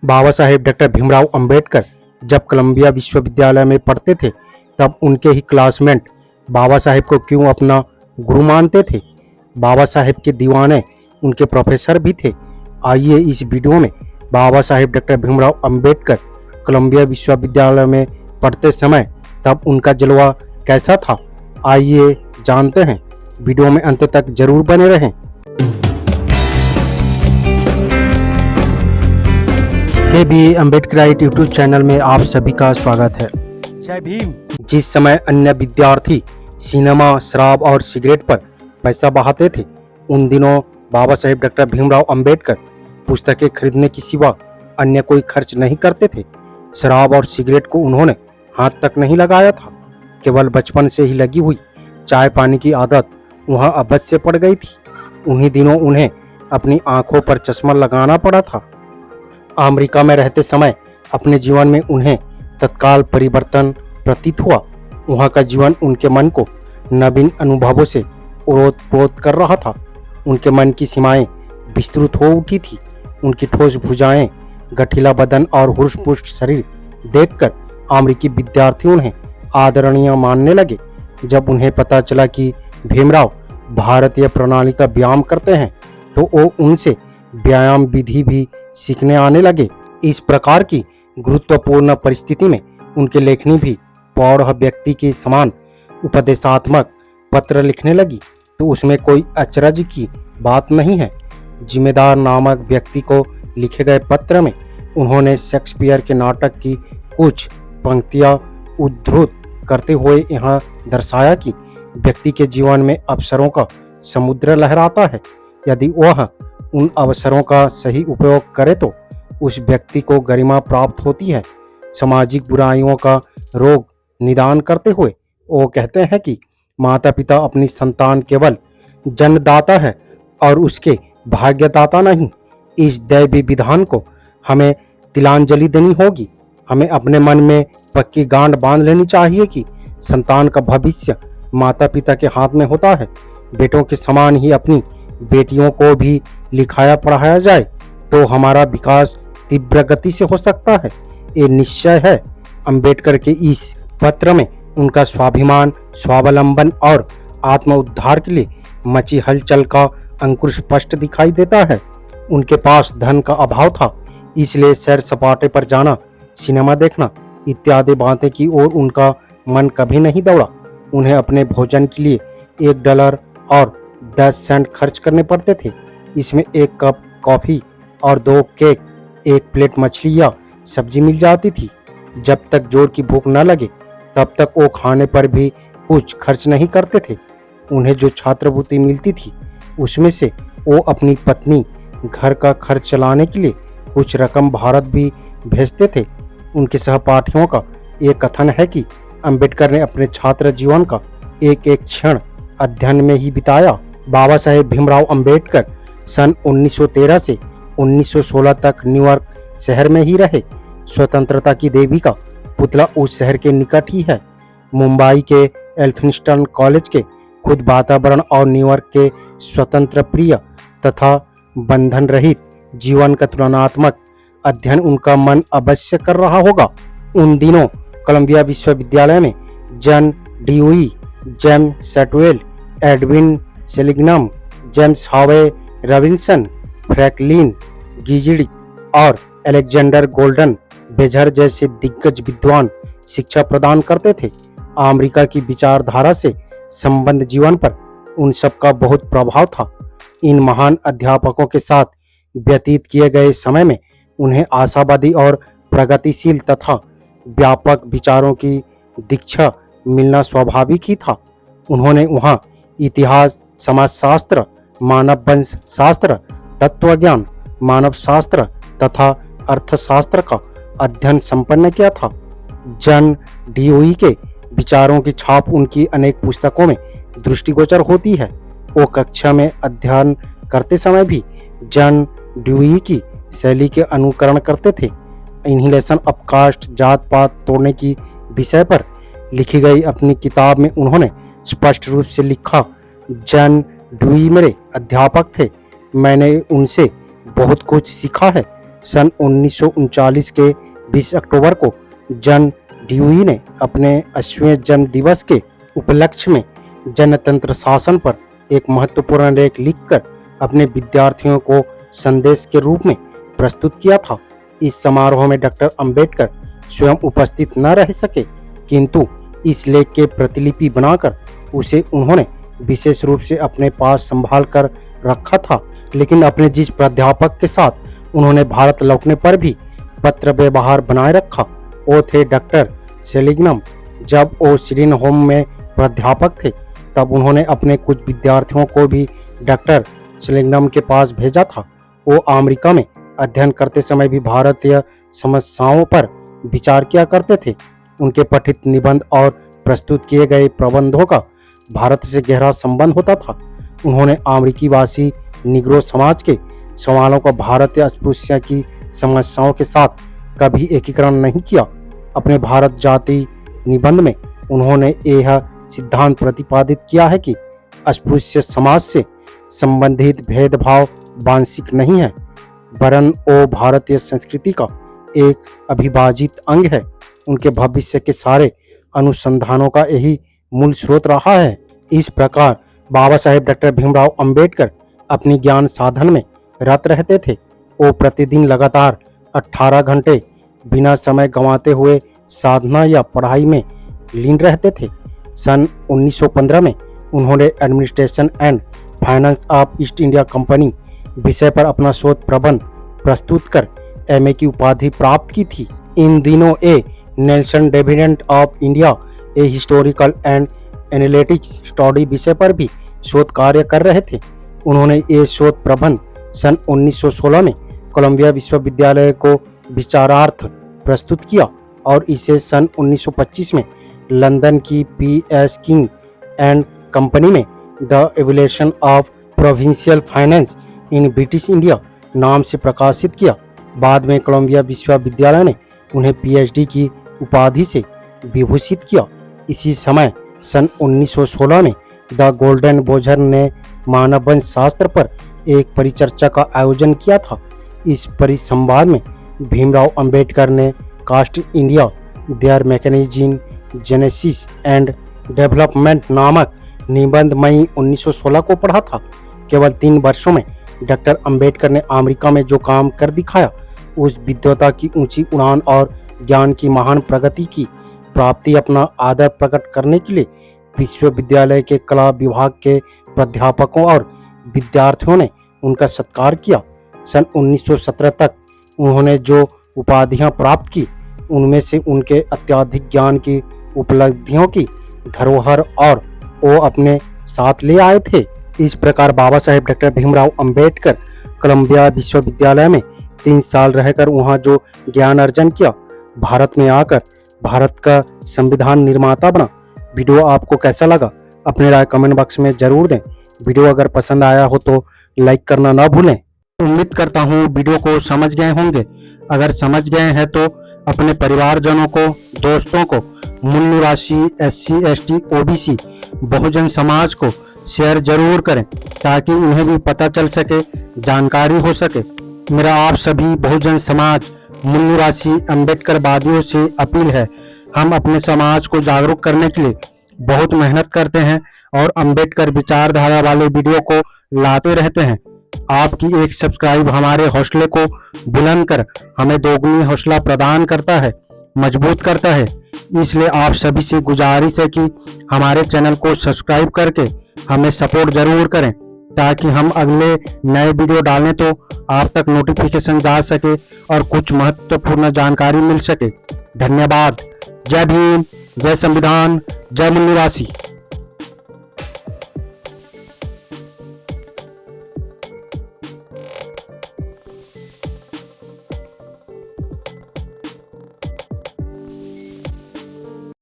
Baba Saheb doctor Bhimrao Ambedkar जब Colombia विश्वविद्यालय में पढ़ते थे तब उनके ही क्लासमेट बाबा साहेब को क्यों अपना गुरु मानते थे। बाबा साहेब के दीवाने उनके प्रोफेसर भी थे। आइए इस वीडियो में बाबा साहेब डॉक्टर भीमराव अंबेडकर कोलंबिया विश्वविद्यालय में पढ़ते समय तब उनका जलवा कैसा था, आइए जानते हैं। वीडियो में अंत तक जरूर बने रहें। के अम्बेडकराइट यूट्यूब चैनल में आप सभी का स्वागत है। जय भीम। जिस समय अन्य विद्यार्थी सिनेमा, शराब और सिगरेट पर पैसा बहाते थे, उन दिनों बाबा साहेब डॉक्टर भीमराव अंबेडकर पुस्तकें खरीदने के सिवा अन्य कोई खर्च नहीं करते थे। शराब और सिगरेट को उन्होंने हाथ तक नहीं लगाया था। केवल बचपन से ही लगी हुई चाय पानी की आदत वहाँ अवश्य पड़ गई थी। उन्हीं दिनों उन्हें अपनी आंखों पर चश्मा लगाना पड़ा था। अमेरिका में रहते समय अपने जीवन में उन्हें तत्काल परिवर्तन प्रतीत हुआ। वहाँ का जीवन उनके मन को नवीन अनुभवों से ओतप्रोत कर रहा था। उनके मन की सीमाएं विस्तृत हो उठी थी। उनकी ठोस भुजाएं, गठीला बदन और हुष्ट-पुष्ट शरीर देखकर अमेरिकी विद्यार्थी उन्हें आदरणीय मानने लगे। जब उन्हें पता चला कि भीमराव भारतीय प्रणाली का व्यायाम करते हैं तो वो उनसे व्यायाम विधि भी सीखने आने लगे। इस प्रकार की गुरुत्वपूर्ण परिस्थिति में उनके लेखनी भी प्रौढ़ व्यक्ति के समान उपदेशात्मक पत्र लिखने लगी, तो उसमें कोई अचरज की बात नहीं है। जिम्मेदार नामक व्यक्ति को लिखे गए पत्र में उन्होंने शेक्सपियर के नाटक की कुछ पंक्तियां उद्धृत करते हुए यहाँ दर्शाया कि व्यक्ति के जीवन में अवसरों का समुद्र लहराता है। यदि वह उन अवसरों का सही उपयोग करे तो उस व्यक्ति को गरिमा प्राप्त होती है। सामाजिक बुराइयों का रोग निदान करते हुए वो कहते हैं कि माता पिता अपनी संतान केवल जन्मदाता है और उसके भाग्यदाता नहीं। इस दैवी विधान को हमें तिलांजलि देनी होगी। हमें अपने मन में पक्की गांठ बांध लेनी चाहिए कि संतान का भविष्य माता पिता के हाथ में होता है। बेटों के समान ही अपनी बेटियों को भी लिखाया पढ़ाया जाए तो हमारा विकास तीव्र गति से हो सकता है। ये निश्चय है। अंबेडकर के इस पत्र में उनका स्वाभिमान, स्वावलंबन और आत्म उद्धार के लिए मची हलचल का अंकुर स्पष्ट दिखाई देता है। उनके पास धन का अभाव था, इसलिए सैर सपाटे पर जाना, सिनेमा देखना इत्यादि बातें की ओर उनका मन कभी नहीं दौड़ा। उन्हें अपने भोजन के लिए $1 और 10 सेंट खर्च करने पड़ते थे। इसमें 1 कप कॉफ़ी और 2 केक, 1 प्लेट मछली या सब्जी मिल जाती थी। जब तक जोर की भूख न लगे तब तक वो खाने पर भी कुछ खर्च नहीं करते थे। उन्हें जो छात्रवृत्ति मिलती थी उसमें से वो अपनी पत्नी, घर का खर्च चलाने के लिए कुछ रकम भारत भी भेजते थे। उनके सहपाठियों का एक कथन है कि अंबेडकर ने अपने छात्र जीवन का एक एक क्षण अध्ययन में ही बिताया। बाबा साहेब भीमराव अंबेडकर सन 1913 से 1916 तक न्यूयॉर्क शहर में ही रहे। स्वतंत्रता की देवी का पुतला उस शहर के निकट ही है। मुंबई के एल्फिंस्टन कॉलेज के खुद वातावरण और न्यूयॉर्क के स्वतंत्र प्रिय तथा बंधन रहित जीवन का तुलनात्मक अध्ययन उनका मन अवश्य कर रहा होगा। उन दिनों कोलंबिया विश्वविद्यालय में John Dewey, James Satwell, Edwin Seligman, James Harvey Robinson, Franklin गिज़िड और अलेक्जेंडर गोल्डन बेजर जैसे दिग्गज विद्वान शिक्षा प्रदान करते थे। अमेरिका की विचारधारा से संबंध जीवन पर उन सबका बहुत प्रभाव था। इन महान अध्यापकों के साथ व्यतीत किए गए समय में उन्हें आशावादी और प्रगतिशील तथा व्यापक विचारों की दीक्षा मिलना स्वाभाविक ही था। उन्होंने वहाँ इतिहास, समाजशास्त्र, मानव वंश शास्त्र, तत्वज्ञान, मानव शास्त्र तथा अर्थशास्त्र का अध्ययन संपन्न किया था। जॉन ड्यूई के विचारों की छाप उनकी अनेक पुस्तकों में दृष्टिगोचर होती है। वो कक्षा में अध्ययन करते समय भी जॉन ड्यूई की शैली के अनुकरण करते थे। इनहिलेशन ऑफ कास्ट, जात पात तोड़ने की विषय पर लिखी गई अपनी किताब में उन्होंने स्पष्ट रूप से लिखा, जॉन ड्यूई मेरे अध्यापक थे। मैंने उनसे बहुत कुछ सीखा है। सन 1939 के 20 अक्टूबर को जन ड्यूई ने अपने 80वें जन्म दिवस के उपलक्ष्य में जनतंत्र शासन पर एक महत्वपूर्ण लेख लिखकर अपने विद्यार्थियों को संदेश के रूप में प्रस्तुत किया था। इस समारोह में डॉक्टर अंबेडकर स्वयं उपस्थित न रह सके, किंतु इस लेख के प्रतिलिपि बनाकर उसे उन्होंने विशेष रूप से अपने पास संभाल कर रखा था। लेकिन अपने जिस प्राध्यापक के साथ उन्होंने भारत लौटने पर भी पत्र व्यवहार बनाए रखा, वो थे डॉक्टर सेलिग्नम। जब वो सिरिन होम में प्राध्यापक थे, तब उन्होंने अपने कुछ विद्यार्थियों को भी डॉक्टर सेलिग्नम के पास भेजा था। वो अमेरिका में अध्ययन करते समय भी भारतीय समस्याओं पर विचार किया करते थे। उनके पठित निबंध और प्रस्तुत किए गए प्रबंधों का भारत से गहरा संबंध होता था। उन्होंने अमेरिकी वासी निग्रो समाज के सवालों का भारतीय अस्पृश्यता की समस्याओं के साथ कभी एकीकरण नहीं किया। अपने भारत जाति निबंध में उन्होंने यह सिद्धांत प्रतिपादित किया है कि अस्पृश्य समाज से संबंधित भेदभाव वांछित नहीं है, वरन वो भारतीय संस्कृति का एक अविभाजित अंग है। उनके भविष्य के सारे अनुसंधानों का यही मूल स्रोत रहा है। इस प्रकार बाबा साहेब डॉक्टर भीमराव अंबेडकर अपनी ज्ञान साधन में रत रहते थे। वो प्रतिदिन लगातार 18 घंटे बिना समय गंवाते हुए साधना या पढ़ाई में लीन रहते थे। सन 1915 में उन्होंने administration and finance of east India company विषय पर अपना शोध प्रबंध प्रस्तुत कर एमए की उपाधि प्राप्त की थी। इन दिनों a nation dividend of India a historical and analytics study विषय पर भी शोध कार्य कर रहे थे। उन्होंने ये शोध प्रबंध सन 1916 में कोलंबिया विश्वविद्यालय को विचारार्थ प्रस्तुत किया और इसे सन 1925 में लंदन की पी.एस. किंग एंड कंपनी में the evolution of provincial finance in British India नाम से प्रकाशित किया। बाद में कोलंबिया विश्वविद्यालय ने उन्हें पीएचडी की उपाधि से विभूषित किया। इसी समय सन 1916 में द गोल्डन बोजर ने मानव शास्त्र पर एक परिचर्चा का आयोजन किया था। इस परिसंवाद में भीमराव अंबेडकर ने caste India their mechanism genesis and development नामक निबंध मई 1916 को पढ़ा था। केवल 3 वर्षों में डॉक्टर अंबेडकर ने अमेरिका में जो काम कर दिखाया, उस विद्वता की ऊंची उड़ान और ज्ञान की महान प्रगति की प्राप्ति अपना आदर प्रकट करने के लिए विश्वविद्यालय के कला विभाग के प्राध्यापकों और विद्यार्थियों ने उनका सत्कार किया। सन 1917 तक उन्होंने जो उपाधियां प्राप्त की, उनमें से उनके अत्यधिक ज्ञान की उपलब्धियों की धरोहर और वो अपने साथ ले आए थे। इस प्रकार बाबा साहेब डॉक्टर भीमराव अंबेडकर कोलंबिया विश्वविद्यालय में 3 साल रहकर वहां जो ज्ञान अर्जन किया, भारत में आकर भारत का संविधान निर्माता बना। वीडियो आपको कैसा लगा अपने राय कमेंट बॉक्स में जरूर दें। वीडियो अगर पसंद आया हो तो लाइक करना ना भूलें। उम्मीद करता हूँ वीडियो को समझ गए होंगे। अगर समझ गए हैं तो अपने परिवारजनों को, दोस्तों को, मूल्य राशि SC ST OBC Bahujan Samaj को शेयर जरूर करें ताकि उन्हें भी पता चल सके, जानकारी हो सके। मेरा आप सभी बहुजन समाज मूल्य राशि अम्बेडकरवादियों से अपील है, हम अपने समाज को जागरूक करने के लिए बहुत मेहनत करते हैं और अम्बेडकर विचारधारा वाले वीडियो को लाते रहते हैं। आपकी एक सब्सक्राइब हमारे हौसले को बुलंद कर हमें दोगुनी हौसला प्रदान करता है, मजबूत करता है। इसलिए आप सभी से गुजारिश है कि हमारे चैनल को सब्सक्राइब करके हमें सपोर्ट जरूर करें ताकि हम अगले नए वीडियो डालें तो आप तक नोटिफिकेशन जा सके और कुछ महत्वपूर्ण जानकारी मिल सके। धन्यवाद। जय भीम, जय संविधान, जय मूल्य राशि।